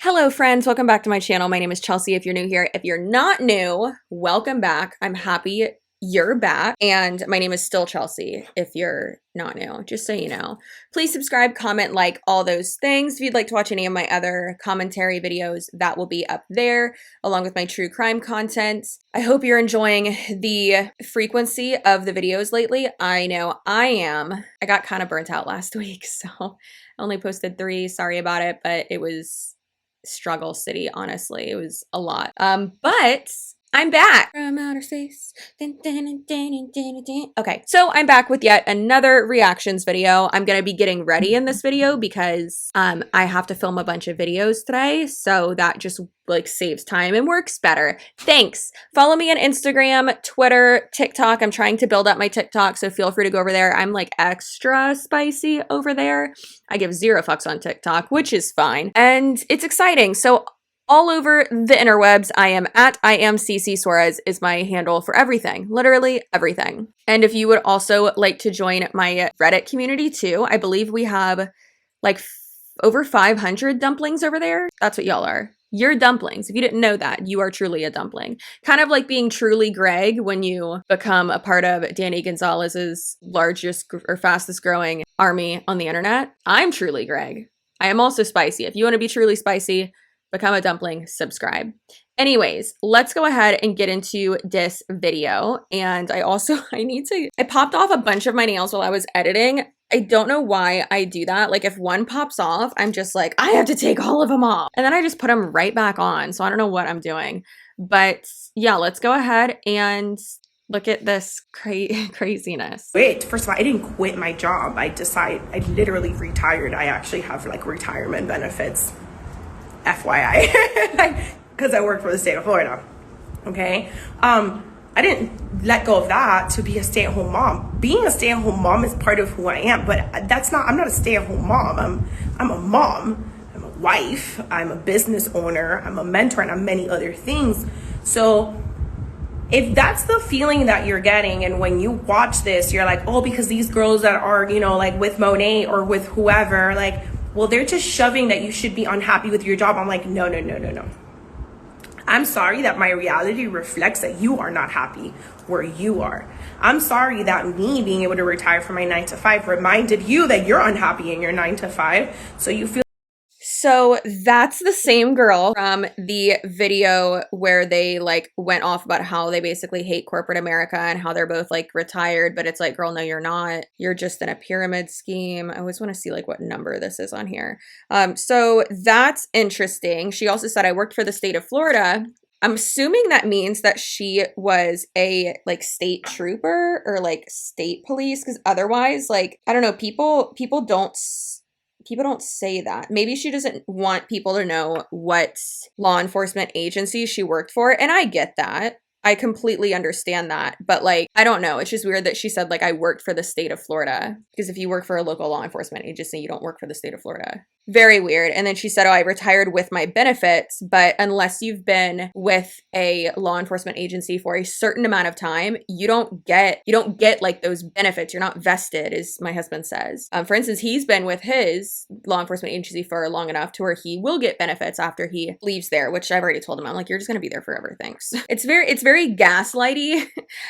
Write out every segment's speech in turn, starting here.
Hello friends, welcome back to my channel. My name is Chelsea if you're new here. If you're not new, welcome back. I'm happy you're back. And my name is still Chelsea if you're not new, just so you know. Please subscribe, comment, like, all those things. If you'd like to watch any of my other commentary videos, that will be up there, along with my true crime content. I hope you're enjoying the frequency of the videos lately. I know I am. I got kind of burnt out last week, so I only posted 3. Sorry about it, but it was struggle city, honestly. It was a lot. But I'm back from outer space. Okay, so I'm back with yet another reactions video. I'm gonna be getting ready in this video because I have to film a bunch of videos today, so that just like saves time and works better. Thanks. Follow me on Instagram, Twitter, TikTok. I'm trying to build up my TikTok, so feel free to go over there. I'm like extra spicy over there. I give 0 fucks on TikTok, which is fine. And it's exciting. So all over the interwebs, I am CCsuarez is my handle for everything, literally everything. And if you would also like to join my Reddit community too, I believe we have like over 500 dumplings over there. That's what y'all are. You're dumplings. If you didn't know that, you are truly a dumpling. Kind of like being truly Greg when you become a part of Danny Gonzalez's largest or fastest growing army on the internet. I'm truly Greg. I am also spicy. If you want to be truly spicy, become a dumpling, subscribe. Anyways, let's go ahead and get into this video. And I popped off a bunch of my nails while I was editing. I don't know why I do that. Like if one pops off, I'm just like, I have to take all of them off. And then I just put them right back on. So I don't know what I'm doing. But yeah, let's go ahead and look at this craziness. Wait, first of all, I didn't quit my job. I literally retired. I actually have like retirement benefits. FYI, because I work for the state of Florida. Okay. I didn't let go of that to be a stay-at-home mom. Being a stay-at-home mom is part of who I am, but I'm not a stay-at-home mom. I'm a mom, I'm a wife, I'm a business owner, I'm a mentor, and I'm many other things. So if that's the feeling that you're getting, and when you watch this, you're like, oh, because these girls that are, like with Monet or with whoever, like, well, they're just shoving that you should be unhappy with your job. I'm like, no. I'm sorry that my reality reflects that you are not happy where you are. I'm sorry that me being able to retire from my 9 to 5 reminded you that you're unhappy in your 9 to 5. So you feel. So that's the same girl from the video where they like went off about how they basically hate corporate America and how they're both like retired, but it's like, girl, no, you're not. You're just in a pyramid scheme. I always want to see like what number this is on here. So that's interesting. She also said, I worked for the state of Florida. I'm assuming that means that she was a like state trooper or like state police, because otherwise, like, I don't know, people don't say that. Maybe she doesn't want people to know what law enforcement agency she worked for. And I get that. I completely understand that. But like, I don't know. It's just weird that she said like, I worked for the state of Florida. Because if you work for a local law enforcement agency, you don't work for the state of Florida. Very weird. And then she said, oh, I retired with my benefits. But unless you've been with a law enforcement agency for a certain amount of time, you don't get like those benefits. You're not vested, as my husband says. For instance, he's been with his law enforcement agency for long enough to where he will get benefits after he leaves there, which I've already told him. I'm like, you're just going to be there forever. Thanks. It's very gaslighty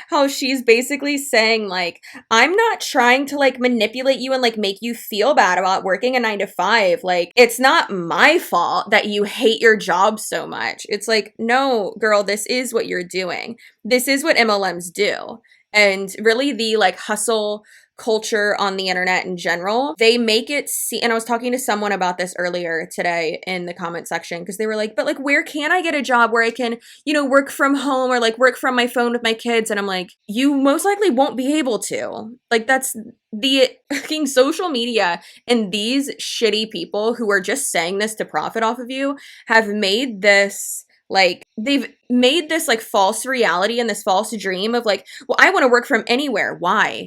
how she's basically saying like, I'm not trying to like manipulate you and like make you feel bad about working a 9 to 5. Like, it's not my fault that you hate your job so much. It's like, no, girl, this is what you're doing. This is what MLMs do. And really the like hustle culture on the internet in general, they make it seem, and I was talking to someone about this earlier today in the comment section, because they were like, but like, where can I get a job where I can, work from home or like work from my phone with my kids? And I'm like, you most likely won't be able to. Like, that's the fucking social media, and these shitty people who are just saying this to profit off of you have made this like, they've made this like false reality and this false dream of like, well, I want to work from anywhere. Why?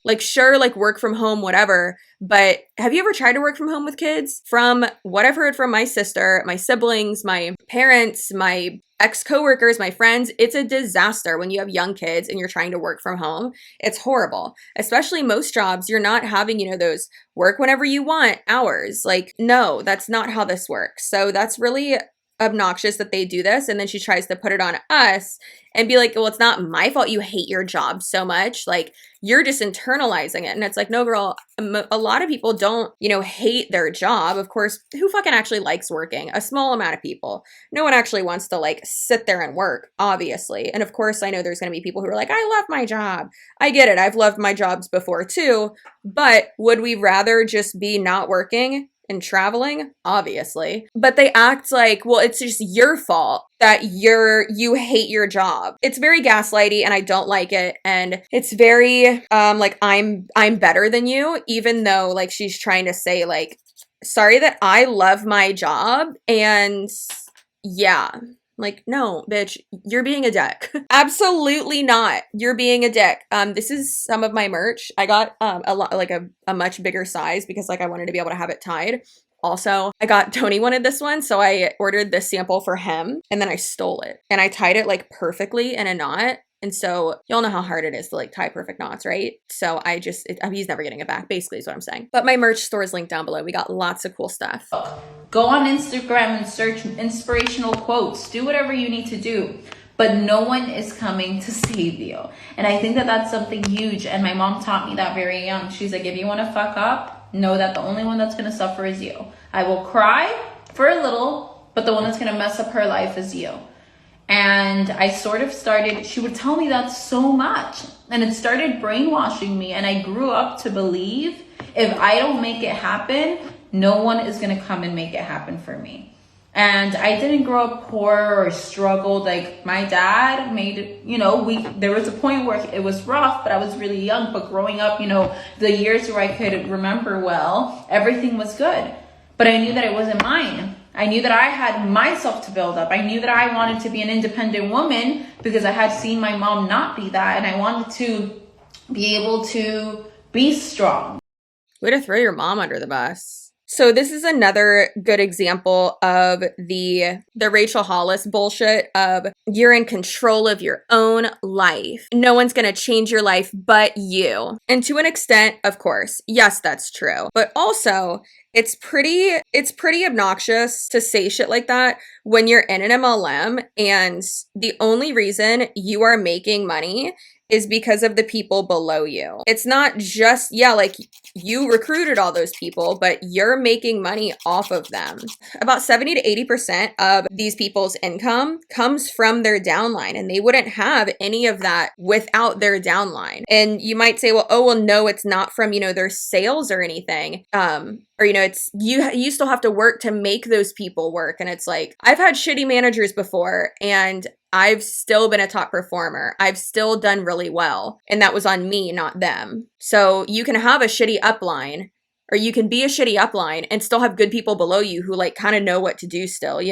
Like, sure, like work from home, whatever. But have you ever tried to work from home with kids? From what I've heard from my sister, my siblings, my parents, my ex-coworkers, my friends, it's a disaster when you have young kids and you're trying to work from home. It's horrible. Especially most jobs, you're not having, those work whenever you want hours. Like, no, that's not how this works. So that's really obnoxious that they do this. And then she tries to put it on us and be like, well, it's not my fault you hate your job so much. Like, you're just internalizing it. And it's like, no, girl, a lot of people don't, hate their job. Of course, who fucking actually likes working? A small amount of people. No one actually wants to like sit there and work, obviously. And of course, I know there's going to be people who are like, I love my job. I get it. I've loved my jobs before too. But would we rather just be not working and traveling? Obviously. But they act like, well, it's just your fault that you hate your job. It's very gaslighty and I don't like it. And it's very like I'm better than you, even though like she's trying to say like, sorry that I love my job. And yeah. Like, no, bitch, you're being a dick. Absolutely not. You're being a dick. This is some of my merch. I got a lot, like a much bigger size because like I wanted to be able to have it tied. Also, Tony wanted this one, so I ordered this sample for him and then I stole it and I tied it like perfectly in a knot. And so y'all know how hard it is to like tie perfect knots, right? So he's never getting it back, basically is what I'm saying. But my merch store is linked down below. We got lots of cool stuff. Go on Instagram and search inspirational quotes. Do whatever you need to do. But no one is coming to save you. And I think that that's something huge. And my mom taught me that very young. She's like, if you want to fuck up, know that the only one that's going to suffer is you. I will cry for a little, but the one that's going to mess up her life is you. And I sort of started, she would tell me that so much. And it started brainwashing me. And I grew up to believe if I don't make it happen, no one is going to come and make it happen for me. And I didn't grow up poor or struggled. Like my dad made it, there was a point where it was rough, but I was really young. But growing up, the years where I could remember well, everything was good. But I knew that it wasn't mine. I knew that I had myself to build up. I knew that I wanted to be an independent woman because I had seen my mom not be that. And I wanted to be able to be strong. Way to throw your mom under the bus. So this is another good example of the Rachel Hollis bullshit of you're in control of your own life. No one's going to change your life but you. And to an extent, of course, yes, that's true. But also, it's pretty obnoxious to say shit like that when you're in an MLM and the only reason you are making money is because of the people below you. It's not just, like you recruited all those people, but you're making money off of them. About 70 to 80% of these people's income comes from their downline, and they wouldn't have any of that without their downline. And you might say, no, it's not from, their sales or anything. Or, it's you still have to work to make those people work. And it's like, I've had shitty managers before and I've still been a top performer. I've still done really well. And that was on me, not them. So you can have a shitty upline, or you can be a shitty upline and still have good people below you who like kind of know what to do still,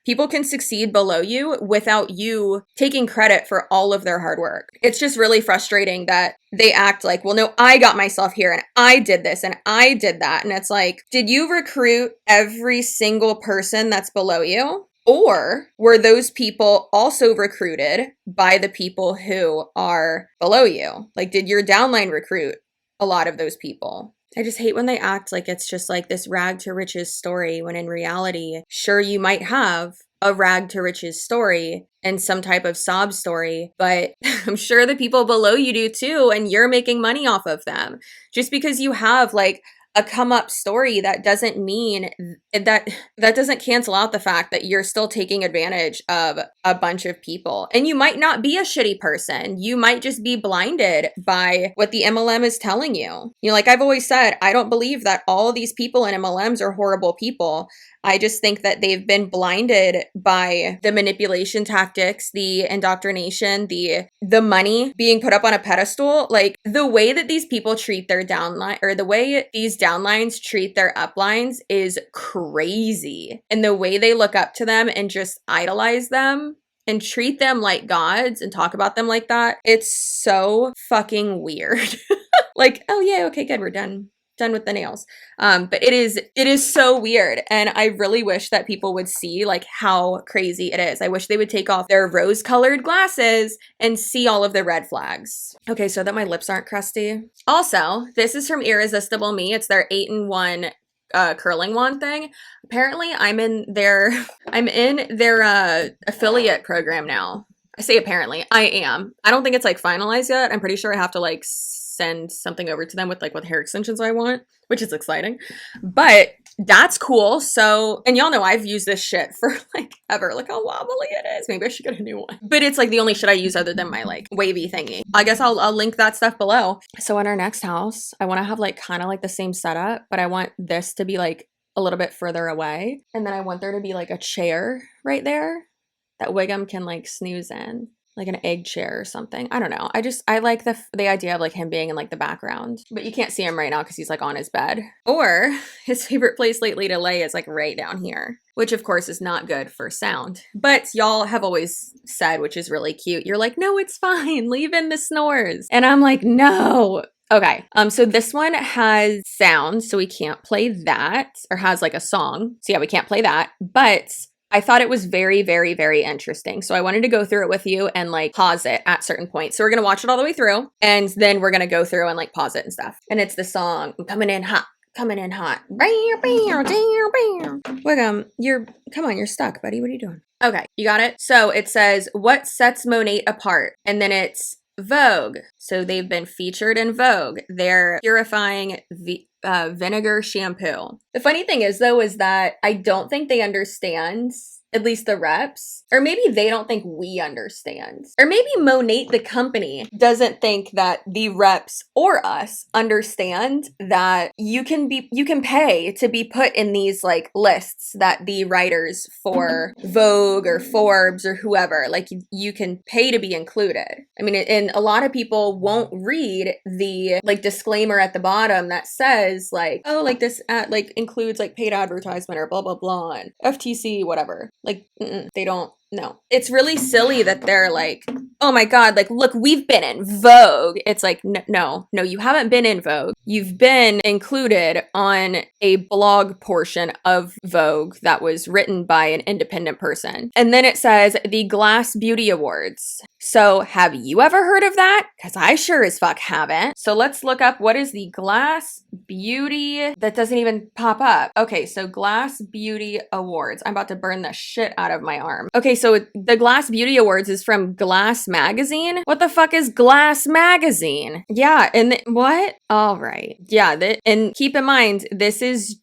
People can succeed below you without you taking credit for all of their hard work. It's just really frustrating that they act like, well, no, I got myself here and I did this and I did that. And it's like, did you recruit every single person that's below you? Or were those people also recruited by the people who are below you? Like, did your downline recruit a lot of those people? I just hate when they act like it's just like this rag to riches story, when in reality, sure, you might have a rag to riches story and some type of sob story, but I'm sure the people below you do too, and you're making money off of them. Just because you have like a come up story, that doesn't mean that doesn't cancel out the fact that you're still taking advantage of a bunch of people. And you might not be a shitty person. You might just be blinded by what the MLM is telling you. Like I've always said, I don't believe that all these people in MLMs are horrible people. I just think that they've been blinded by the manipulation tactics, the indoctrination, the money being put up on a pedestal. Like the way that these people treat their downline, or the way these downlines treat their uplines, is crazy. And the way they look up to them and just idolize them and treat them like gods and talk about them like that, it's so fucking weird. Like, oh yeah, okay, good, we're done. done with the nails. But it is so weird. And I really wish that people would see like how crazy it is. I wish they would take off their rose colored glasses and see all of the red flags. Okay, so that my lips aren't crusty. Also, this is from Irresistible Me. It's their 8-in-1 curling wand thing. Apparently I'm in their affiliate program now. I say apparently, I am. I don't think it's like finalized yet. I'm pretty sure I have to like send something over to them with like what hair extensions I want, which is exciting. But that's cool. So, and y'all know I've used this shit for like ever. Look how wobbly it is. Maybe I should get a new one. But it's like the only shit I use other than my like wavy thingy. I guess I'll link that stuff below. So in our next house, I want to have like kind of like the same setup, but I want this to be like a little bit further away. And then I want there to be like a chair right there that Wiggum can like snooze in, like an egg chair or something. I don't know. I like the idea of like him being in like the background, but you can't see him right now because he's like on his bed. Or his favorite place lately to lay is like right down here, which of course is not good for sound. But y'all have always said, which is really cute, you're like, no, it's fine. Leave in the snores. And I'm like, no. Okay, so this one has sound, so we can't play that, or has like a song. So yeah, we can't play that, but I thought it was very, very, very interesting. So I wanted to go through it with you and like pause it at certain points. So we're going to watch it all the way through, and then we're going to go through and like pause it and stuff. And it's the song, Coming In Hot. Coming in hot. Wiggum, come on, you're stuck, buddy. What are you doing? Okay, you got it? So it says, what sets Monet apart? And then it's Vogue. So they've been featured in Vogue. They're purifying vinegar shampoo. The funny thing is though, is that I don't think they understand, at least the reps, or maybe they don't think we understand, or maybe Monet, the company, doesn't think that the reps or us understand that you can pay to be put in these like lists that the writers for Vogue or Forbes or whoever, like you can pay to be included. I mean, and a lot of people won't read the like disclaimer at the bottom that says like, oh, like this like includes like paid advertisement or blah blah blah and FTC whatever. Like they don't know. It's really silly that they're like, oh my god, like look, we've been in Vogue. It's like no, you haven't been in Vogue. You've been included on a blog portion of Vogue that was written by an independent person. And then it says the Glass Beauty Awards. So have you ever heard of that? Because I sure as fuck haven't. So let's look up what is the Glass Beauty. That doesn't even pop up. Okay, so Glass Beauty Awards. I'm about to burn the shit out of my arm. Okay, so the Glass Beauty Awards is from Glass Magazine. What the fuck is Glass Magazine? Yeah, and what? All right. Yeah, and keep in mind, this is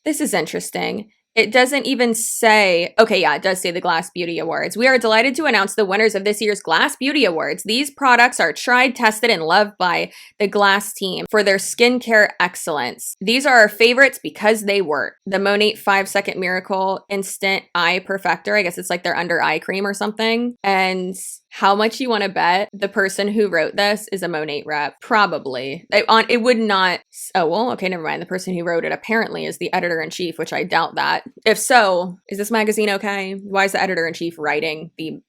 interesting. It doesn't even say, okay, yeah, it does say the Glass Beauty Awards. We are delighted to announce the winners of this year's Glass Beauty Awards. These products are tried, tested, and loved by the Glass team for their skincare excellence. These are our favorites because they work. The Monet 5-Second Miracle Instant Eye Perfector. I guess it's like their under eye cream or something. And how much you want to bet the person who wrote this is a Monet rep? Probably. It would not. Oh, well, okay, never mind. The person who wrote it apparently is the editor-in-chief, which I doubt that. If so, is this magazine okay? Why is the editor-in-chief writing the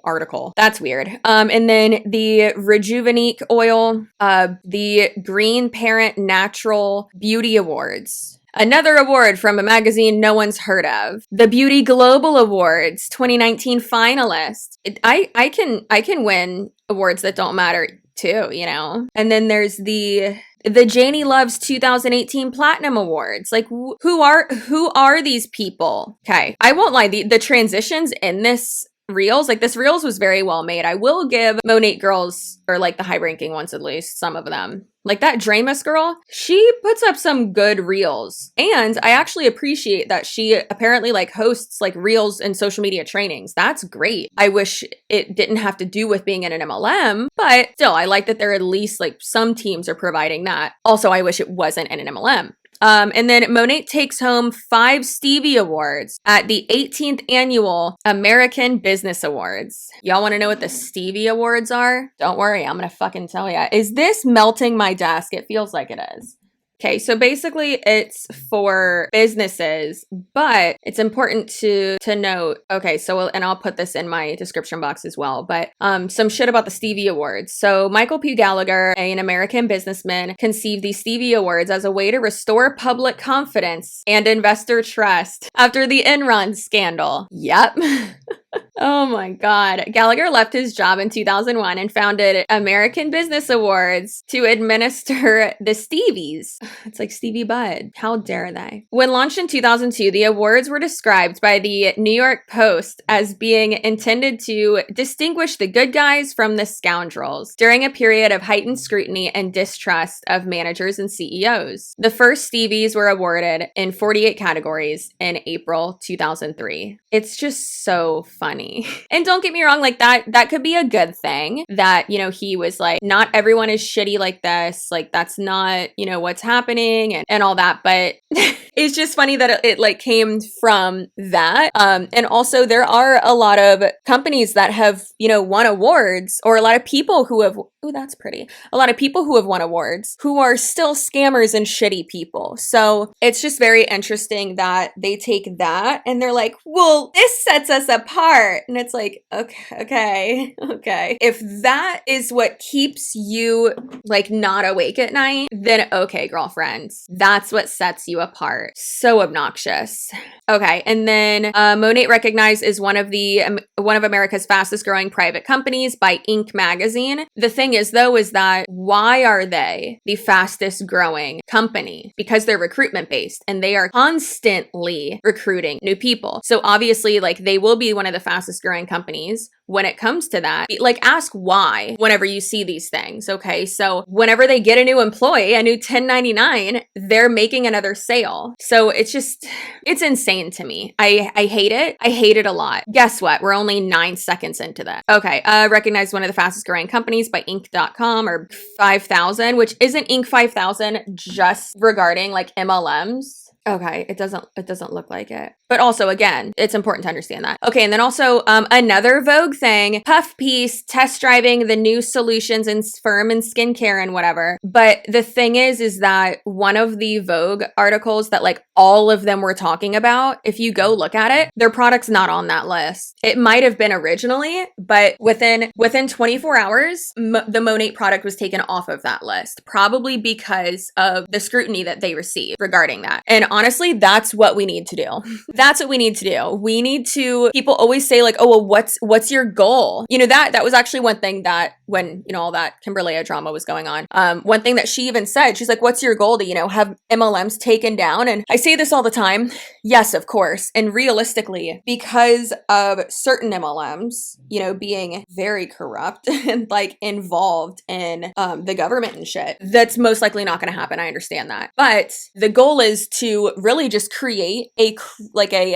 article? That's weird. And then the Rejuvenate Oil, the Green Parent Natural Beauty Awards. Another award from a magazine no one's heard of. The Beauty Global Awards 2019 finalist. I can win awards that don't matter too, you know? And then there's the Janie Loves 2018 Platinum Awards. Like who are these people? Okay, I won't lie, the transitions in this Reels, like this Reels was very well made. I will give Monet girls, or like the high ranking ones at least, some of them. Like that Dramus girl, she puts up some good Reels. And I actually appreciate that she apparently like hosts like Reels and social media trainings. That's great. I wish it didn't have to do with being in an MLM, but still, I like that there at least like some teams are providing that. Also, I wish it wasn't in an MLM. And then Monet takes home 5 Stevie Awards at the 18th Annual American Business Awards. Y'all want to know what the Stevie Awards are? Don't worry, I'm going to fucking tell ya. Is this melting my desk? It feels like it is. Okay, so basically it's for businesses, but it's important to note, okay, so, and I'll put this in my description box as well, but some shit about the Stevie Awards. So Michael P. Gallagher, an American businessman, conceived the Stevie Awards as a way to restore public confidence and investor trust after the Enron scandal. Yep. Oh my God. Gallagher left his job in 2001 and founded American Business Awards to administer the Stevies. It's like Stevie Bud. How dare they? When launched in 2002, the awards were described by the New York Post as being intended to distinguish the good guys from the scoundrels during a period of heightened scrutiny and distrust of managers and CEOs. The first Stevies were awarded in 48 categories in April 2003. It's just so funny. And don't get me wrong, like that could be a good thing that, you know, he was like, not everyone is shitty like this. Like that's not, you know, what's happening and all that. But it's just funny that it like came from that. And also there are a lot of companies that have, you know, won awards, or a lot of people who have, oh, that's pretty. A lot of people who have won awards who are still scammers and shitty people. So it's just very interesting that they take that and they're like, well, this sets us apart. And it's like, okay. If that is what keeps you like not awake at night, then okay, girlfriends, that's what sets you apart. So obnoxious. Okay, and then Monet recognized as one of America's fastest growing private companies by Inc. magazine. The thing is though, is that why are they the fastest growing company? Because they're recruitment based and they are constantly recruiting new people. So obviously like they will be one of the fastest growing companies when it comes to that. Like ask why whenever you see these things. Okay, so whenever they get a new employee, a new 1099, they're making another sale. So it's insane to me. I hate it. I hate it a lot. Guess what? We're only 9 seconds into that. Okay, recognized one of the fastest growing companies by Inc.com, or 5,000, which isn't Inc. 5,000 just regarding like MLMs. Okay, it doesn't look like it. But also, again, it's important to understand that. Okay, and then also another Vogue thing, puff piece, test driving the new solutions in firm and skincare and whatever. But the thing is that one of the Vogue articles that like all of them were talking about, if you go look at it, their product's not on that list. It might have been originally, but within 24 hours, the Monet product was taken off of that list, probably because of the scrutiny that they received regarding that. And honestly, that's what we need to do. That's what we need to do. We need to, people always say like, oh, well, what's your goal? You know, that was actually one thing that when, you know, all that Kimberlea drama was going on, one thing that she even said, she's like, what's your goal to, you know, have MLMs taken down? And I say this all the time. Yes, of course. And realistically, because of certain MLMs, you know, being very corrupt and like involved in the government and shit, that's most likely not going to happen. I understand that. But the goal is to really just create a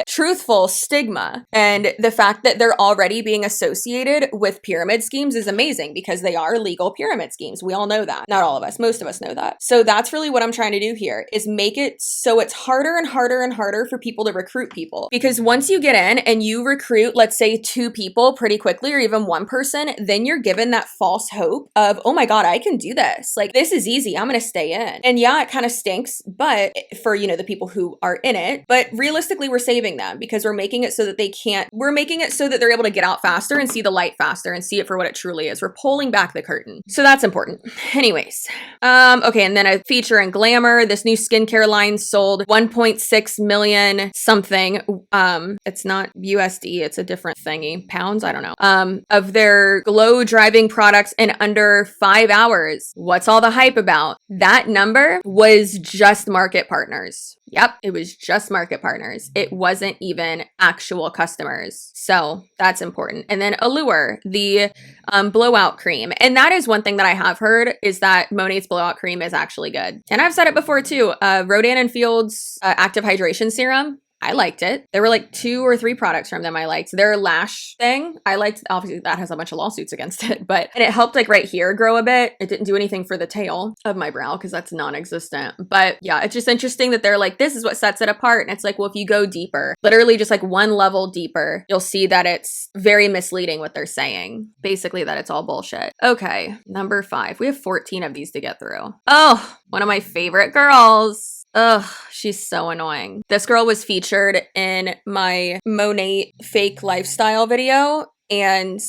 truthful stigma. And the fact that they're already being associated with pyramid schemes is amazing because they are legal pyramid schemes. We all know that. Not all of us. Most of us know that. So that's really what I'm trying to do here, is make it so it's harder and harder and harder for people to recruit people. Because once you get in and you recruit, let's say 2 people pretty quickly, or even 1 person, then you're given that false hope of, oh my God, I can do this. Like, this is easy. I'm going to stay in. And yeah, it kind of stinks, but for, you know, the people who are in it, but realistically, we're saving them because we're making it so that we're making it so that they're able to get out faster and see the light faster and see it for what it truly is. We're pulling back the curtain. So that's important. Anyways, okay. And then a feature in Glamour, this new skincare line sold 1.6 million something. It's not USD. It's a different thingy. Pounds. I don't know. Of their glow driving products in under 5 hours. What's all the hype about? That number was just market partners. Yep, it was just market partners. It wasn't even actual customers. So that's important. And then Allure, the blowout cream. And that is one thing that I have heard, is that Monet's blowout cream is actually good. And I've said it before too. Rodan and Field's active hydration serum, I liked it. There were like 2 or 3 products from them I liked. Their lash thing, I liked. Obviously, that has a bunch of lawsuits against it, but and it helped like right here grow a bit. It didn't do anything for the tail of my brow because that's non-existent. But yeah, it's just interesting that they're like, this is what sets it apart. And it's like, well, if you go deeper, literally just like one level deeper, you'll see that it's very misleading what they're saying. Basically, that it's all bullshit. Okay, number 5. We have 14 of these to get through. Oh, one of my favorite girls. Ugh, she's so annoying. This girl was featured in my Monet fake lifestyle video, and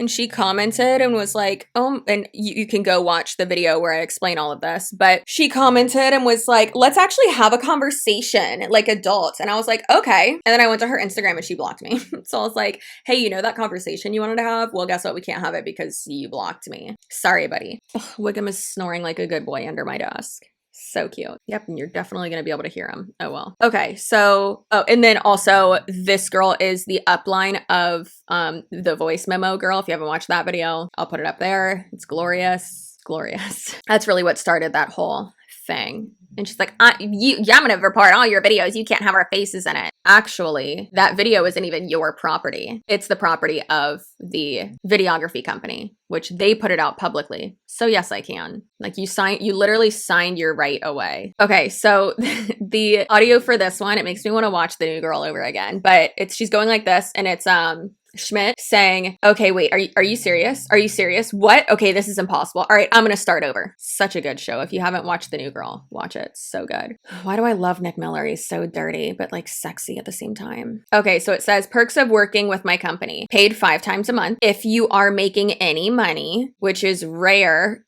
she commented and was like, oh, and you can go watch the video where I explain all of this, but she commented and was like, let's actually have a conversation like adults. And I was like, okay. And then I went to her Instagram and she blocked me. So I was like, hey, you know that conversation you wanted to have? Well, guess what? We can't have it because you blocked me. Sorry, buddy. Ugh, Wiggum is snoring like a good boy under my desk. So cute. Yep, and you're definitely going to be able to hear him. Oh, well. Okay, so, oh, and then also this girl is the upline of the voice memo girl. If you haven't watched that video, I'll put it up there. It's glorious. Glorious. That's really what started that whole thing. And she's like, I'm going to report all your videos. You can't have our faces in it. Actually, that video isn't even your property. It's the property of the videography company, which they put it out publicly. So yes, I can. Like you literally signed your right away. Okay, so the audio for this one, it makes me want to watch The New Girl over again, but she's going like this, and it's Schmidt saying, okay, wait, are you serious? Are you serious? What? Okay, this is impossible. All right, I'm going to start over. Such a good show. If you haven't watched The New Girl, watch it. So good. Why do I love Nick Miller? He's so dirty, but like sexy at the same time. Okay, so it says perks of working with my company. Paid 5 times a month. If you are making any money, which is rare.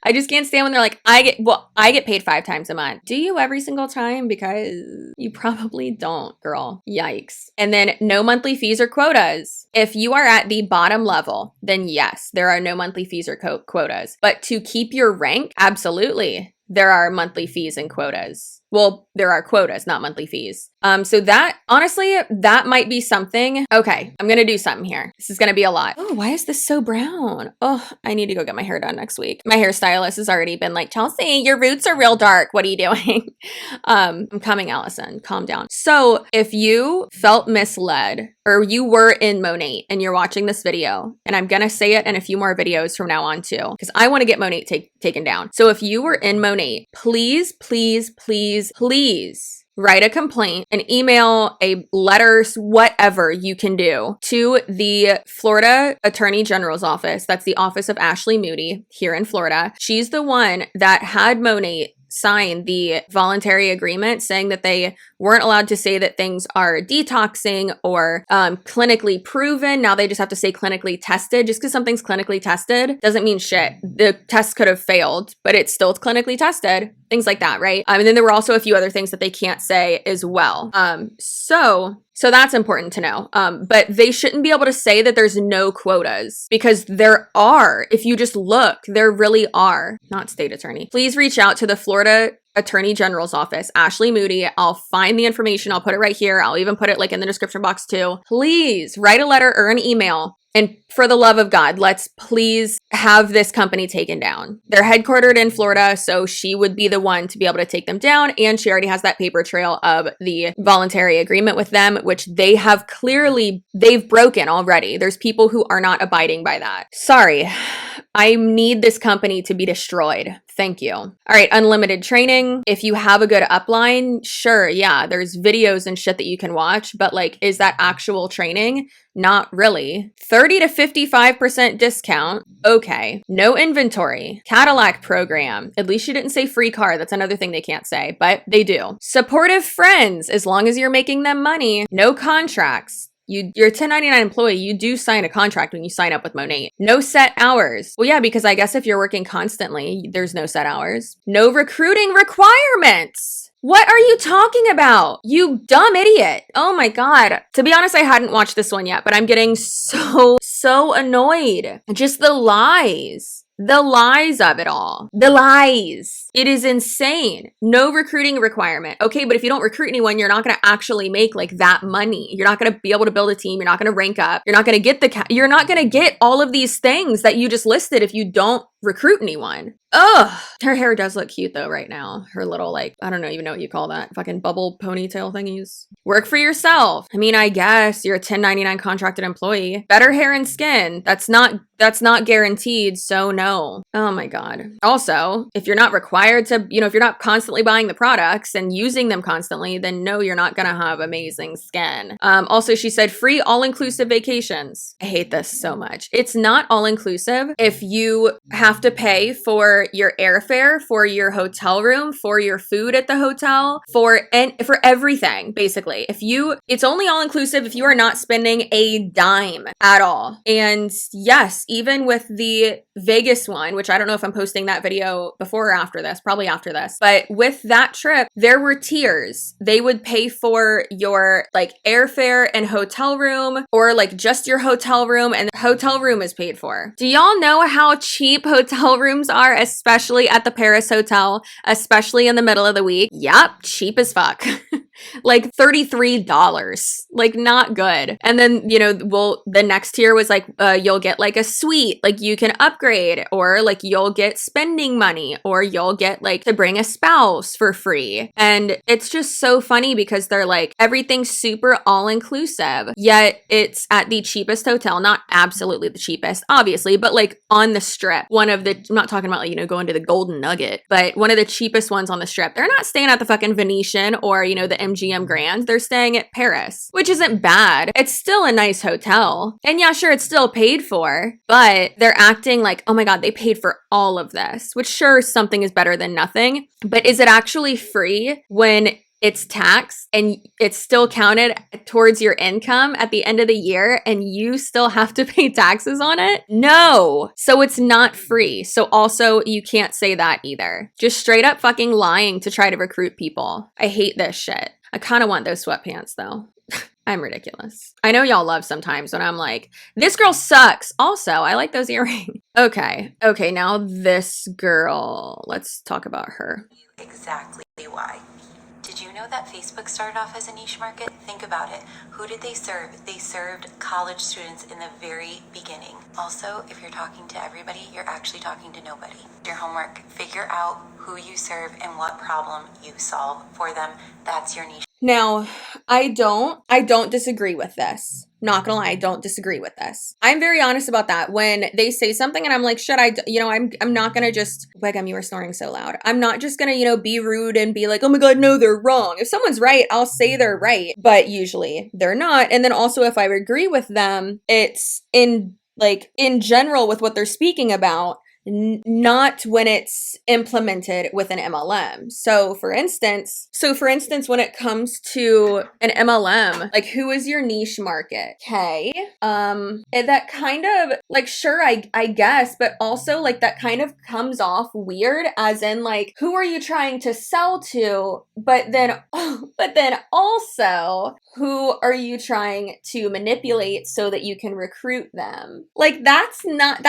I just can't stand when they're like, I get paid 5 times a month. Do you every single time? Because you probably don't, girl. Yikes. And then no monthly fees or quotas. If you are at the bottom level, then yes, there are no monthly fees or quotas. But to keep your rank, absolutely, there are monthly fees and quotas. Well, there are quotas, not monthly fees. So that, honestly, that might be something. Okay, I'm going to do something here. This is going to be a lot. Oh, why is this so brown? Oh, I need to go get my hair done next week. My hairstylist has already been like, Chelsea, your roots are real dark. What are you doing? I'm coming, Allison. Calm down. So if you felt misled or you were in Monet and you're watching this video, and I'm going to say it in a few more videos from now on too, because I want to get Monet taken down. So if you were in Monet, please, please, please, please write a complaint, an email, a letter, whatever you can do to the Florida Attorney General's office. That's the office of Ashley Moody here in Florida. She's the one that had Monet sign the voluntary agreement saying that they weren't allowed to say that things are detoxing or clinically proven. Now they just have to say clinically tested. Just because something's clinically tested doesn't mean shit. The test could have failed, but it's still clinically tested. Things like that, right? And then there were also a few other things that they can't say as well. So that's important to know. But they shouldn't be able to say that there's no quotas because there are. If you just look, there really are. Not state attorney. Please reach out to the Florida Attorney General's office, Ashley Moody. I'll find the information. I'll put it right here. I'll even put it like in the description box too. Please write a letter or an email. And for the love of God, let's please have this company taken down. They're headquartered in Florida, so she would be the one to be able to take them down. And she already has that paper trail of the voluntary agreement with them, which they've broken already. There's people who are not abiding by that. Sorry, I need this company to be destroyed. Thank you. All right, unlimited training. If you have a good upline, sure, yeah, there's videos and shit that you can watch, but like, is that actual training? Not really. 30 to 55% discount. Okay. No inventory. Cadillac program. At least you didn't say free car. That's another thing they can't say, but they do. Supportive friends, as long as you're making them money. No contracts. You're a 1099 employee. You do sign a contract when you sign up with Monet. No set hours. Well, yeah, because I guess if you're working constantly, there's no set hours. No recruiting requirements. What are you talking about? You dumb idiot. Oh my God. To be honest, I hadn't watched this one yet, but I'm getting so annoyed. Just the lies. The lies of it all. The lies. It is insane. No recruiting requirement. Okay, but if you don't recruit anyone, you're not going to actually make like that money. You're not going to be able to build a team. You're not going to rank up. You're not going to get you're not going to get all of these things that you just listed if you don't recruit anyone. Ugh. Her hair does look cute though right now. Her little, like, I don't know even know what you call that. Fucking bubble ponytail thingies. Work for yourself. I mean, I guess you're a 1099 contracted employee. Better hair and skin. That's not guaranteed, so no. Oh my God. Also, if you're not required to, if you're not constantly buying the products and using them constantly, then no, you're not gonna have amazing skin. Also, she said free all-inclusive vacations. I hate this so much. It's not all-inclusive if you have to pay for your airfare, for your hotel room, for your food at the hotel, for everything, basically. It's only all-inclusive if you are not spending a dime at all. And yes, even with the Vegas one, which I don't know if I'm posting that video before or after this, probably after this, but with that trip, there were tiers. They would pay for your like airfare and hotel room, or like just your hotel room, and the hotel room is paid for. Do y'all know how cheap hotel rooms are, especially at the Paris Hotel, especially in the middle of the week? Yep, cheap as fuck. Like $33, like not good. And then, the next tier was like, you'll get like a suite, like you can upgrade, or like you'll get spending money, or you'll get like to bring a spouse for free. And it's just so funny because they're like, everything's super all inclusive, yet it's at the cheapest hotel, not absolutely the cheapest, obviously, but like on the strip. I'm not talking about like, going to the Golden Nugget, but one of the cheapest ones on the strip. They're not staying at the fucking Venetian or, the MGM Grand. They're staying at Paris, which isn't bad. It's still a nice hotel. And yeah, sure, it's still paid for, but they're acting like, oh my God, they paid for all of this, which sure, something is better than nothing. But is it actually free when it's taxed and it's still counted towards your income at the end of the year and you still have to pay taxes on it? No. So it's not free. So also you can't say that either. Just straight up fucking lying to try to recruit people. I hate this shit. I kind of want those sweatpants though. I'm ridiculous. I know y'all love sometimes when I'm like, this girl sucks. Also, I like those earrings. Okay, now this girl. Let's talk about her. Exactly why. Did you know that Facebook started off as a niche market? Think about it. Who did they serve? They served college students in the very beginning. Also, if you're talking to everybody, you're actually talking to nobody. Your homework, figure out who you serve and what problem you solve for them. That's your niche. Now, I don't disagree with this. Not gonna lie, I don't disagree with this. I'm very honest about that. When they say something and I'm like, I'm not gonna just, Wegum, you were snoring so loud. I'm not just gonna, be rude and be like, oh my God, no, they're wrong. If someone's right, I'll say they're right, but usually they're not. And then also if I agree with them, it's in general with what they're speaking about, not when it's implemented with an MLM. So for instance, when it comes to an MLM, like who is your niche market? Okay. That kind of like, sure, I guess, but also like that kind of comes off weird as in like, who are you trying to sell to? But then also, who are you trying to manipulate so that you can recruit them? Like that's not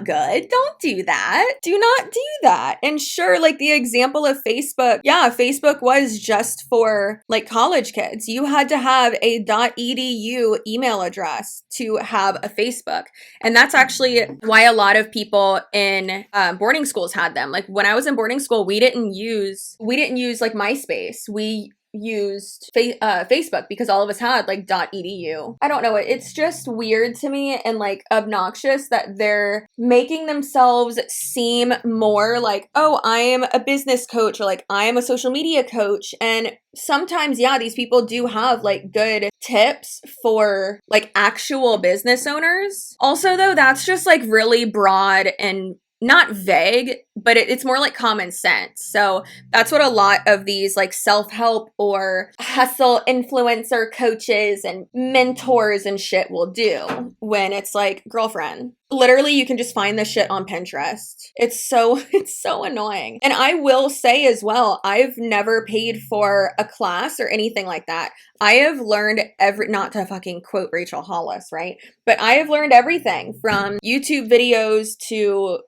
good. Don't do that. Do not do that. And sure, like the example of Facebook, yeah, Facebook was just for like college kids. You had to have a .edu email address to have a Facebook. And that's actually why a lot of people in boarding schools had them. Like when I was in boarding school, we didn't use like MySpace. We used Facebook because all of us had like .edu. I don't know, it's just weird to me and like obnoxious that they're making themselves seem more like, oh, I am a business coach, or like I am a social media coach. And sometimes, yeah, these people do have like good tips for like actual business owners. Also though, that's just like really broad and not vague, but it's more like common sense. So that's what a lot of these like self-help or hustle influencer coaches and mentors and shit will do when it's like, girlfriend, literally you can just find this shit on Pinterest. It's so annoying. And I will say as well, I've never paid for a class or anything like that. I have learned not to fucking quote Rachel Hollis, right? But I have learned everything from YouTube videos to,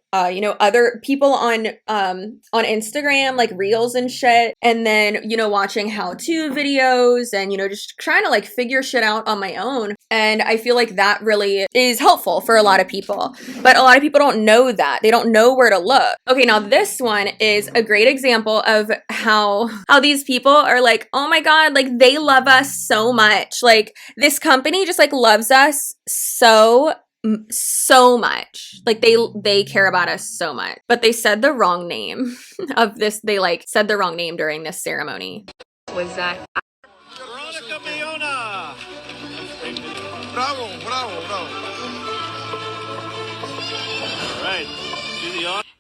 other people on Instagram, like reels and shit, and then, you know, watching how-to videos and, you know, just trying to like figure shit out on my own. And I feel like that really is helpful for a lot of people, but a lot of people don't know that. They don't know where to look. Okay, now this one is a great example of how these people are like, oh my God, like they love us so much. Like this company just like loves us so much. Like they care about us so much, but they said the wrong name of this. They like said the wrong name during this ceremony. Was that Bravo, bravo, bravo. All right.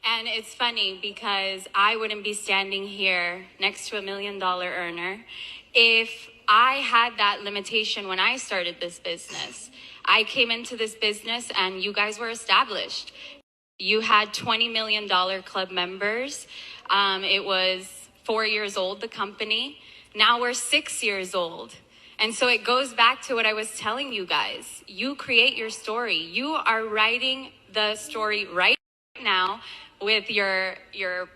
And it's funny because I wouldn't be standing here next to $1 million earner if I had that limitation when I started this business. I came into this business and you guys were established. You had $20 million club members. It was 4 years old, the company. Now we're 6 years old. And so it goes back to what I was telling you guys. You create your story. You are writing the story right now with your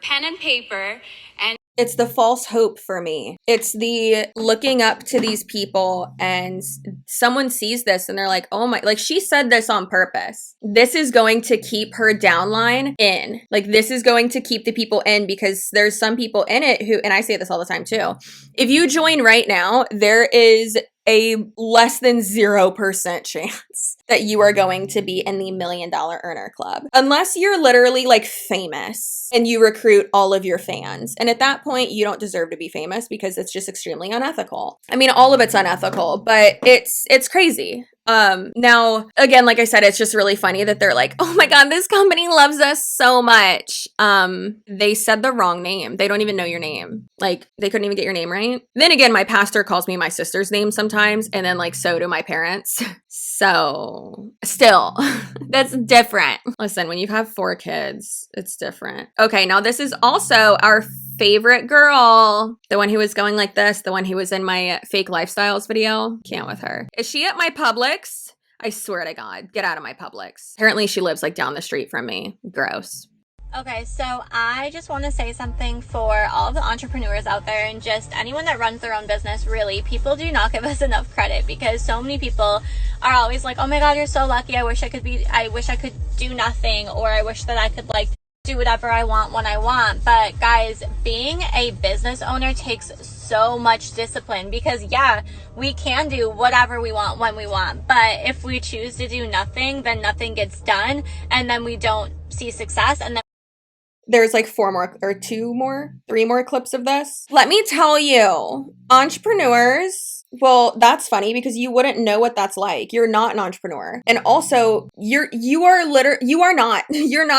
pen and paper, and it's the false hope for me. It's the looking up to these people and someone sees this and they're like, oh my, like she said this on purpose. This is going to keep her downline in. Like this is going to keep the people in because there's some people in it who, and I say this all the time too. If you join right now, there is a less than 0% chance that you are going to be in the $1 million earner club. Unless you're literally like famous and you recruit all of your fans. And at that point, you don't deserve to be famous because it's just extremely unethical. I mean, all of it's unethical, but it's crazy. Now, again, like I said, it's just really funny that they're like, oh my God, this company loves us so much. They said the wrong name. They don't even know your name. Like, they couldn't even get your name right. Then again, my pastor calls me my sister's name sometimes, and then like, so do my parents. So, still, that's different. Listen, when you have 4 kids, it's different. Okay, now this is also our favorite girl, the one who was going like this, the one who was in my fake lifestyles video. Can't with her. Is she at my Publix? I swear to God, get out of my Publix. Apparently she lives like down the street from me. Gross. Okay, so I just want to say something for all of the entrepreneurs out there and just anyone that runs their own business. Really, people do not give us enough credit because so many people are always like, oh my God, you're so lucky. I wish I could do nothing, or I wish that I could like do whatever I want when I want. But guys, being a business owner takes so much discipline because yeah, we can do whatever we want when we want, but if we choose to do nothing, then nothing gets done, and then we don't see success. And then there's like 3 more clips of this. Let me tell you, entrepreneurs, well, that's funny because you wouldn't know what that's like. You're not an entrepreneur. And also, you're not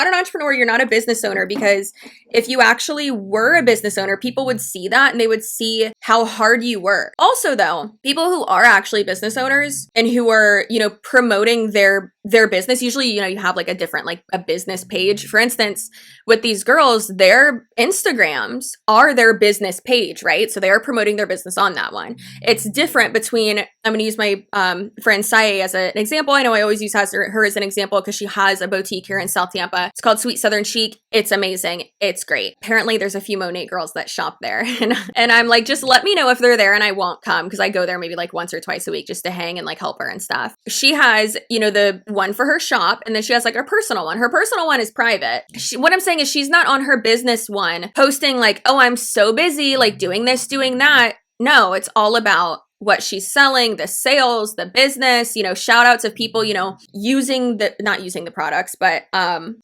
an entrepreneur. You're not a business owner, because if you actually were a business owner, people would see that and they would see how hard you work. Also though, people who are actually business owners and who are, you know, promoting their business, usually, you know, you have like a different, like a business page. For instance, with these girls, their Instagrams are their business page, right? So they are promoting their business on that one. It's different between, I'm going to use my friend Sai as an example. I know I always use her as an example because she has a boutique here in South Tampa. It's called SweetSouthernChic. It's amazing. It's great. Apparently there's a few Monet girls that shop there. And I'm like, just let me know if they're there and I won't come, because I go there maybe like once or twice a week just to hang and like help her and stuff. She has, you know, the one for her shop, and then she has like a personal one. Her personal one is private. What I'm saying is she's not on her business one posting like, oh, I'm so busy, like doing this, doing that. No, it's all about what she's selling, the sales, the business, you know, shout outs of people, you know, not using the products, but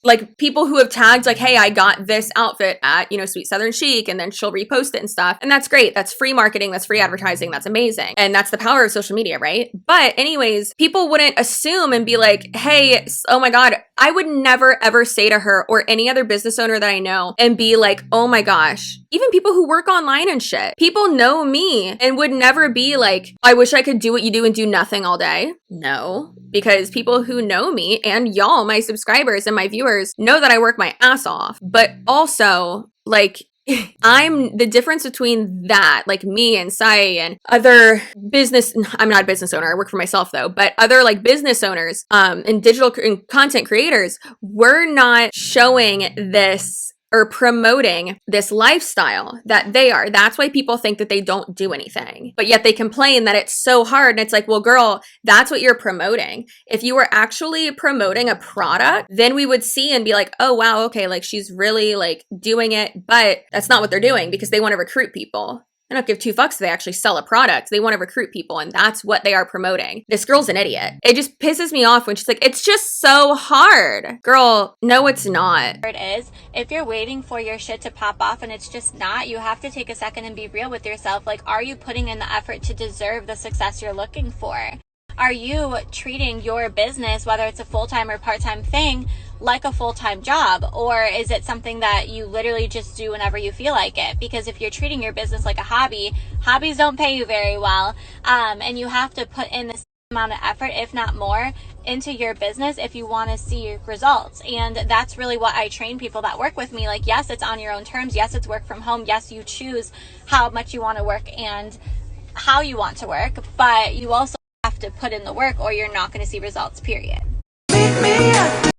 like people who have tagged like, hey, I got this outfit at, you know, SweetSouthernChic, and then she'll repost it and stuff. And that's great. That's free marketing. That's free advertising. That's amazing. And that's the power of social media, right? But anyways, people wouldn't assume and be like, hey, oh my God, I would never ever say to her or any other business owner that I know and be like, oh my gosh, even people who work online and shit, people know me and would never be like, I wish I could do what you do and do nothing all day. No, because people who know me and y'all, my subscribers and my viewers, know that I work my ass off. But also, like, I'm the difference between that, like me and Sai and other business, I'm not a business owner, I work for myself though, but other like business owners and digital content creators, we're not showing this are promoting this lifestyle that they are. That's why people think that they don't do anything, but yet they complain that it's so hard. And it's like, well, girl, that's what you're promoting. If you were actually promoting a product, then we would see and be like, oh, wow, okay, like she's really like doing it, but that's not what they're doing because they want to recruit people. They don't give two fucks if they actually sell a product. They want to recruit people, and that's what they are promoting. This girl's an idiot. It just pisses me off when she's like, it's just so hard. Girl, no, it's not. It is. If you're waiting for your shit to pop off and it's just not, you have to take a second and be real with yourself. Like, are you putting in the effort to deserve the success you're looking for? Are you treating your business, whether it's a full-time or part-time thing, like a full-time job? Or is it something that you literally just do whenever you feel like it? Because if you're treating your business like a hobby, hobbies don't pay you very well. And you have to put in this amount of effort, if not more, into your business if you want to see results. And that's really what I train people that work with me. Like, yes, it's on your own terms. Yes, it's work from home. Yes, you choose how much you want to work and how you want to work, but you also have to put in the work or you're not going to see results, period.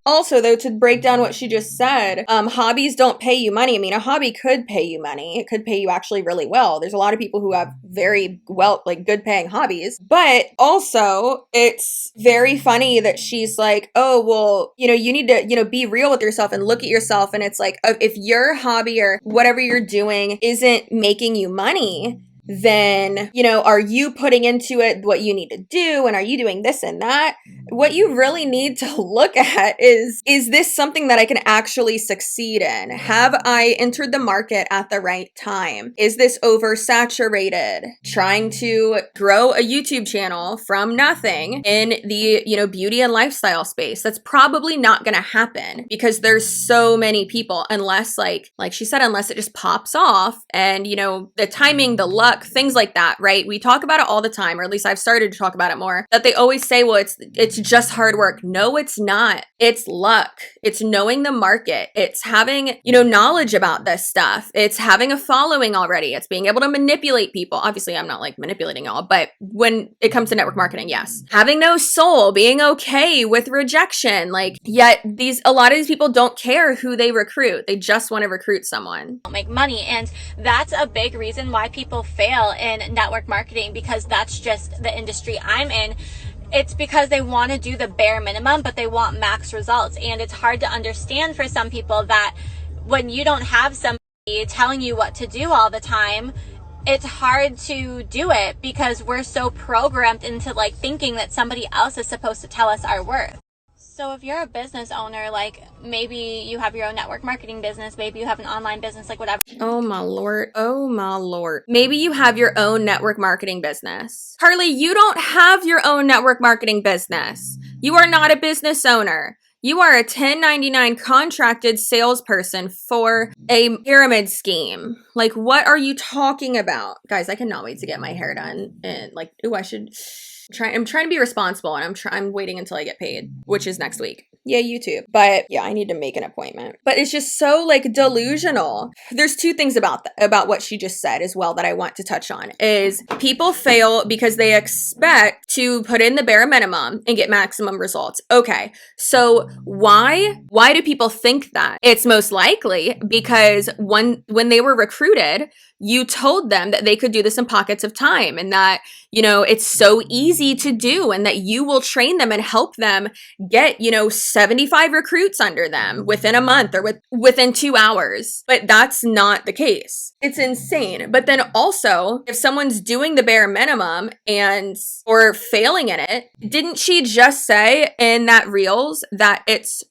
Also, though, to break down what she just said, hobbies don't pay you money. I mean, a hobby could pay you money. It could pay you actually really well. There's a lot of people who have very well, like, good paying hobbies. But also, it's very funny that she's like, oh, well, you know, you need to, you know, be real with yourself and look at yourself. And it's like, if your hobby or whatever you're doing isn't making you money, then, you know, are you putting into it what you need to do? And are you doing this and that? What you really need to look at is this something that I can actually succeed in? Have I entered the market at the right time? Is this oversaturated? Trying to grow a YouTube channel from nothing in the, you know, beauty and lifestyle space. That's probably not going to happen because there's so many people, unless like she said, unless it just pops off and, you know, the timing, the luck, things like that, right? We talk about it all the time, or at least I've started to talk about it more, that they always say, well, it's just hard work. No, it's not. It's luck. It's knowing the market. It's having, you know, knowledge about this stuff. It's having a following already. It's being able to manipulate people. Obviously, I'm not like manipulating y'all, but when it comes to network marketing, yes. Having no soul, being okay with rejection. Like, yet a lot of these people don't care who they recruit. They just want to recruit someone. Make money. And that's a big reason why people fail in network marketing, because that's just the industry I'm in. It's because they want to do the bare minimum, but they want max results. And it's hard to understand for some people that when you don't have somebody telling you what to do all the time, it's hard to do it because we're so programmed into like thinking that somebody else is supposed to tell us our worth. So if you're a business owner, like maybe you have your own network marketing business, maybe you have an online business, like whatever. Oh my Lord. Oh my Lord. Maybe you have your own network marketing business. Harley, you don't have your own network marketing business. You are not a business owner. You are a 1099 contracted salesperson for a pyramid scheme. Like, what are you talking about? Guys, I cannot wait to get my hair done. And like, ooh, I'm trying to be responsible, and I'm waiting until I get paid, which is next week. Yeah, YouTube. But yeah, I need to make an appointment. But it's just so like delusional. There's two things about what she just said as well that I want to touch on is people fail because they expect to put in the bare minimum and get maximum results. Okay, so why do people think that? It's most likely because when they were recruited, you told them that they could do this in pockets of time and that, you know, it's so easy to do and that you will train them and help them get, you know, 75 recruits under them within a month or within 2 hours. But that's not the case. It's insane. But then also, if someone's doing the bare minimum or failing in it, didn't she just say in that Reels that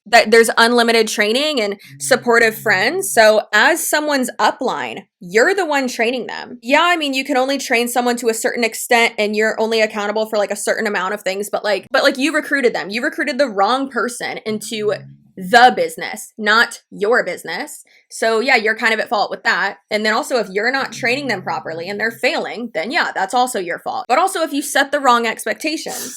there's unlimited training and supportive friends? So as someone's upline, you're the one training them. Yeah, I mean, you can only train someone to a certain extent and you're only accountable for like a certain amount of things, but you recruited them. You recruited the wrong person into the business, not your business. So yeah, you're kind of at fault with that. And then also if you're not training them properly and they're failing, then yeah, that's also your fault. But also if you set the wrong expectations,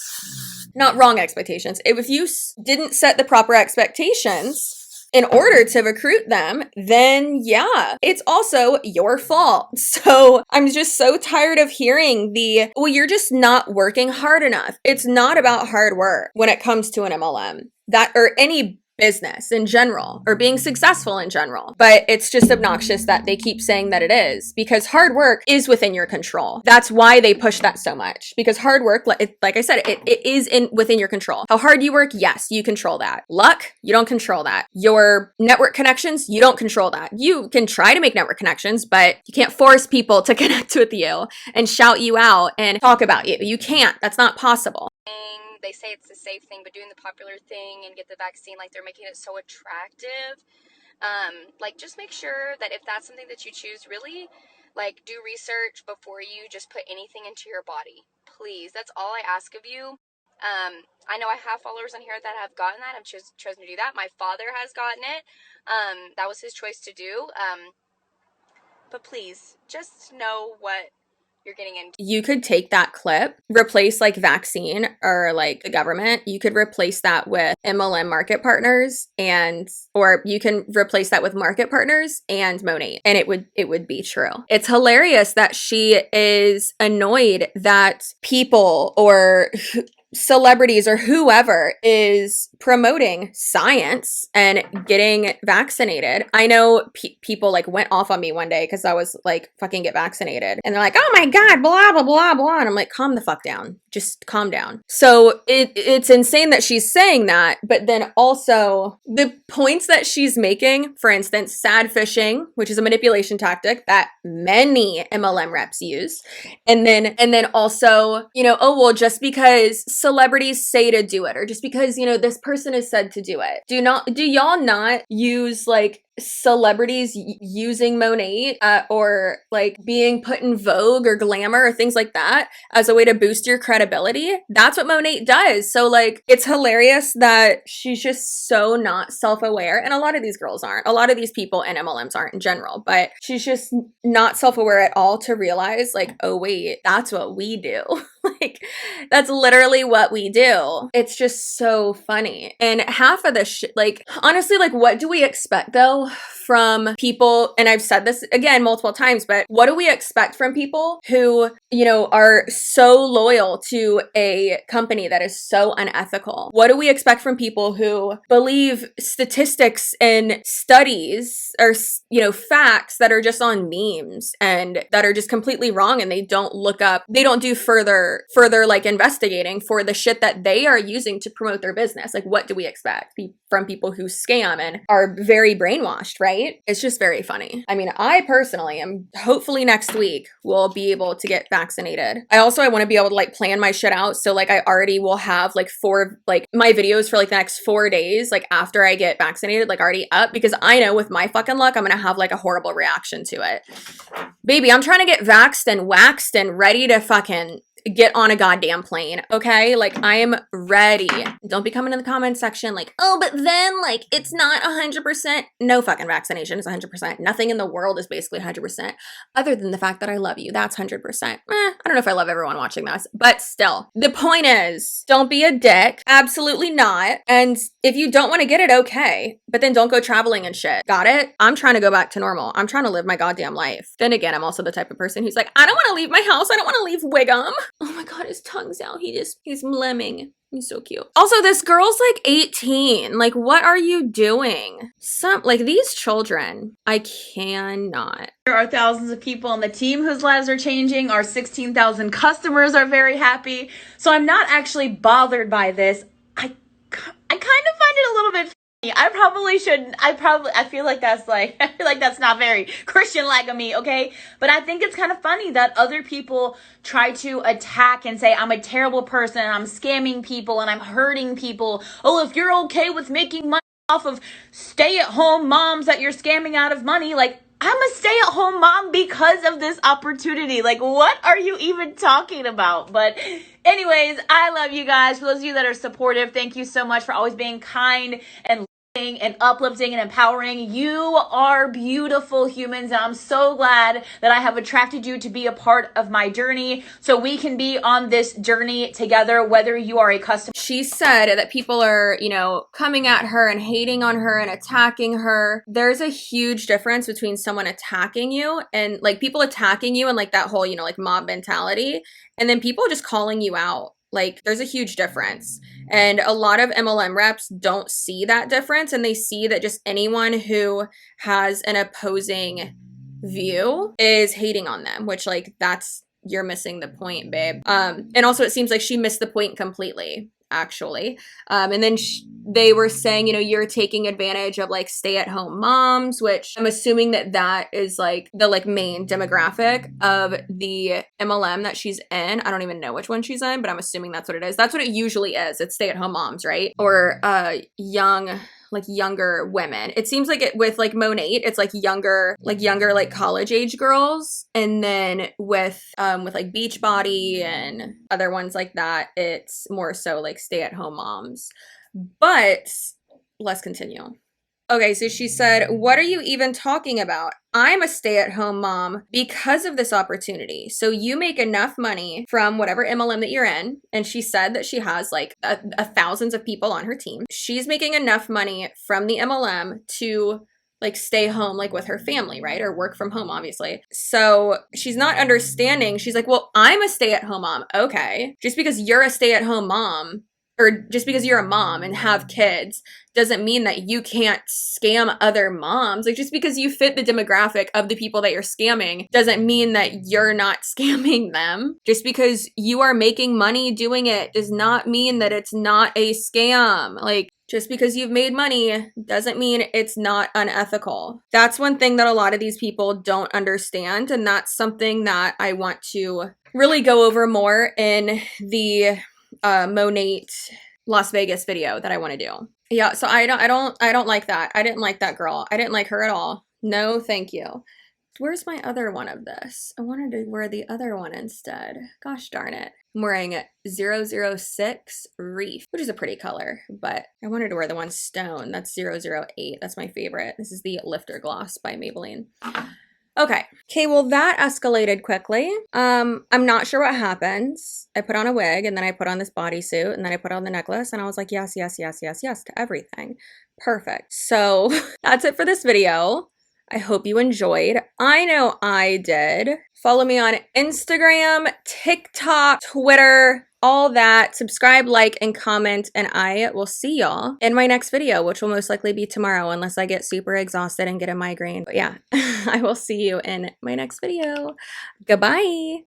not wrong expectations, if you didn't set the proper expectations in order to recruit them, then yeah, it's also your fault. So I'm just so tired of hearing well, you're just not working hard enough. It's not about hard work when it comes to an MLM or any business in general or being successful in general. But it's just obnoxious that they keep saying that it is, because hard work is within your control. That's why they push that so much, because hard work, like I said, it is within your control. How hard you work, yes, you control that. Luck, you don't control that. Your network connections, you don't control that. You can try to make network connections, but you can't force people to connect with you and shout you out and talk about you. You can't. That's not possible. They say it's the safe thing, but doing the popular thing and get the vaccine, like they're making it so attractive. Like just make sure that if that's something that you choose, really like do research before you just put anything into your body. Please, that's all I ask of you. I know I have followers on here that have gotten that. I've chosen to do that. My father has gotten it. That was his choice to do. But please, just know what you're getting into. You could take that clip, replace like vaccine or like the government. You could replace that with MLM market partners or you can replace that with market partners and Monet, and it would be true. It's hilarious that she is annoyed that people or celebrities or whoever is promoting science and getting vaccinated. I know people like went off on me one day because I was like, fucking get vaccinated. And they're like, oh my God, blah, blah, blah, blah. And I'm like, calm the fuck down. Just calm down. So it's insane that she's saying that. But then also the points that she's making, for instance, sad fishing, which is a manipulation tactic that many MLM reps use. And then also, you know, oh, well, just because celebrities say to do it, or just because, you know, this person is said to do it. Do y'all not use like celebrities using Monet or like being put in Vogue or Glamour or things like that as a way to boost your credibility? That's what Monet does. So like, it's hilarious that she's just so not self-aware. And a lot of these girls aren't. A lot of these people in MLMs aren't in general, but she's just not self-aware at all to realize like, oh wait, that's what we do. Like, that's literally what we do. It's just so funny. And half of the shit, like, honestly, like, what do we expect though from people? And I've said this again multiple times, but what do we expect from people who, you know, are so loyal to a company that is so unethical? What do we expect from people who believe statistics and studies or, you know, facts that are just on memes and that are just completely wrong, and they don't look up, they don't do further like investigating for the shit that they are using to promote their business? Like, what do we expect from people who scam and are very brainwashed, right? It's just very funny. I mean, I personally am hopefully next week will be able to get vaccinated. I want to be able to like plan my shit out. So like I already will have like my videos for like the next 4 days, like after I get vaccinated, like already up, because I know with my fucking luck, I'm going to have like a horrible reaction to it. Baby, I'm trying to get vaxxed and waxed and ready to fucking get on a goddamn plane, okay? Like, I'm ready. Don't be coming in the comment section like, oh, but then, like, it's not 100%. No fucking vaccination is 100%. Nothing in the world is basically 100%, other than the fact that I love you. That's 100%. I don't know if I love everyone watching this, but still. The point is, don't be a dick. Absolutely not. And if you don't want to get it, okay. But then don't go traveling and shit. Got it? I'm trying to go back to normal. I'm trying to live my goddamn life. Then again, I'm also the type of person who's like, I don't want to leave my house. I don't want to leave Wiggum. Oh my God, his tongue's out. He's mlemming. He's so cute. Also, this girl's like 18. Like, what are you doing? Like, these children, I cannot. There are thousands of people on the team whose lives are changing. Our 16,000 customers are very happy. So I'm not actually bothered by this. I kind of find it a little bit funny. I probably shouldn't. I feel like that's not very Christian-like of me, okay? But I think it's kind of funny that other people try to attack and say, I'm a terrible person, I'm scamming people, and I'm hurting people. Oh, if you're okay with making money off of stay-at-home moms that you're scamming out of money, like, I'm a stay-at-home mom because of this opportunity. Like, what are you even talking about? But anyways, I love you guys. For those of you that are supportive, thank you so much for always being kind and uplifting and empowering. You are beautiful humans, and I'm so glad that I have attracted you to be a part of my journey, so we can be on this journey together, whether you are a customer. She said that people are, you know, coming at her and hating on her and attacking her. There's a huge difference between someone attacking you and like people attacking you and like that whole, you know, like mob mentality, and then people just calling you out Like, there's a huge difference. And a lot of MLM reps don't see that difference, and they see that just anyone who has an opposing view is hating on them, which, like, you're missing the point, babe. And also it seems like she missed the point completely, actually. And then they were saying, you know, you're taking advantage of like stay-at-home moms, which I'm assuming that is like the like main demographic of the MLM that she's in. I don't even know which one she's in, but I'm assuming that's what it is. That's what it usually is. It's stay-at-home moms, right? Or younger women. It seems like it with like Monet, it's like younger like college age girls. And then with like Beachbody and other ones like that, it's more so like stay-at-home moms. But let's continue. Okay, so she said, what are you even talking about? I'm a stay-at-home mom because of this opportunity. So you make enough money from whatever MLM that you're in. And she said that she has like thousands of people on her team. She's making enough money from the MLM to like stay home like with her family, right? Or work from home, obviously. So she's not understanding. She's like, well, I'm a stay-at-home mom. Okay. Just because you're a stay-at-home mom, or just because you're a mom and have kids, doesn't mean that you can't scam other moms. Like, just because you fit the demographic of the people that you're scamming doesn't mean that you're not scamming them. Just because you are making money doing it does not mean that it's not a scam. Like, just because you've made money doesn't mean it's not unethical. That's one thing that a lot of these people don't understand, and that's something that I want to really go over more in the Monet Las Vegas video that I want to do. Yeah, so I don't like that. I didn't like that girl. I didn't like her at all. No, thank you. Where's my other one of this? I wanted to wear the other one instead. Gosh darn it. I'm wearing 006 Reef, which is a pretty color, but I wanted to wear the one stone. That's 008. That's my favorite. This is the Lifter Gloss by Maybelline. Okay, well, that escalated quickly. I'm not sure what happens. I put on a wig, and then I put on this bodysuit, and then I put on the necklace, and I was like, yes, yes, yes, yes, yes to everything. Perfect. So that's it for this video. I hope you enjoyed. I know I did. Follow me on Instagram, TikTok, Twitter, all that. Subscribe, like, and comment, and I will see y'all in my next video, which will most likely be tomorrow unless I get super exhausted and get a migraine. But yeah, I will see you in my next video. Goodbye.